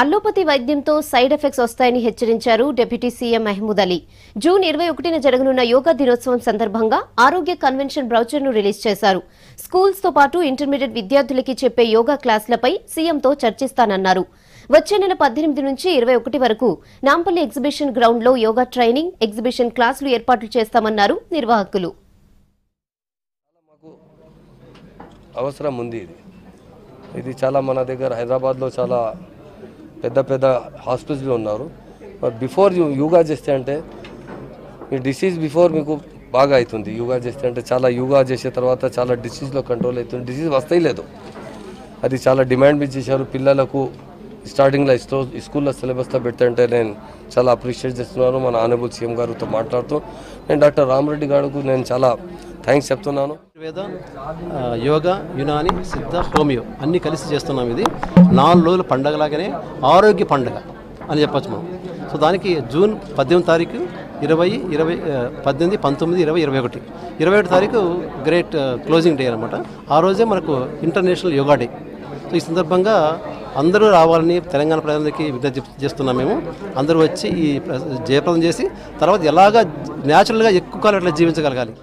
Allopathy వైద్యంతో side effects వస్తాయని హెచ్చరించారు deputy CM Mahmood Ali. June 21న జరగనున్న యోగా దినోత్సవం సందర్భంగా ఆరోగ్య కన్వెన్షన్ బ్రౌచర్ను రిలీజ్ చేశారు. స్కూల్స్ తో పాటు ఇంటర్మీడియట్ విద్యార్థులకి చెప్పే యోగా క్లాసులపై సీఎంతో చర్చిస్తానన్నారు. వచ్చే నెల 18 నుంచి 21 వరకు నాంపల్లి ఎగ్జిబిషన్ గ్రౌండ్ లో యోగా ట్రైనింగ్, ఎగ్జిబిషన్ క్లాసులు ఏర్పాట్లు చేస్తామన్నారు నిర్వాహకులు. అవసరం ఉంది. ఇది చాలా మన దగ్గర హైదరాబాద్లో చాలా పెద్ద హాస్పిటల్స్లో ఉన్నారు. బిఫోర్ యోగా చేస్తే అంటే మీ డిసీజ్ బిఫోర్ మీకు బాగా అవుతుంది. యోగా చేస్తే అంటే చాలా యోగా చేసే తర్వాత చాలా డిసీజ్లో కంట్రోల్ అవుతుంది. డిసీజ్ వస్తాయి లేదు, అది చాలా డిమాండ్ మీద చేశారు. పిల్లలకు స్టార్టింగ్లో స్కూల్లో సిలబస్లో పెడితే నేను చాలా అప్రిషియేట్ చేస్తున్నాను. మన ఆనరబుల్ సీఎం గారితో మాట్లాడుతూ నేను డాక్టర్ రామరెడ్డి గారికి నేను చాలా థ్యాంక్స్ చెప్తున్నాను. వేద, యోగా, యునాని, సిద్ధ, హోమియో అన్నీ కలిసి చేస్తున్నాం. ఇది 4 రోజుల పండగలాగానే ఆరోగ్య పండుగ అని చెప్పచ్చు మనం. సో దానికి జూన్ 18 తారీఖు 20, 18, 19, 20, 21, 21 తారీఖు గ్రేట్ క్లోజింగ్ డే అనమాట. ఆ రోజే మనకు ఇంటర్నేషనల్ యోగా డే. సో ఈ సందర్భంగా అందరూ రావాలని తెలంగాణ ప్రజలకి విజ్ఞప్తి చేస్తున్నాం. మేము అందరూ వచ్చి ఈ జయప్రదం చేసి తర్వాత ఎలాగా న్యాచురల్గా ఎక్కువ కాలం అట్లా జీవించగలగాలి.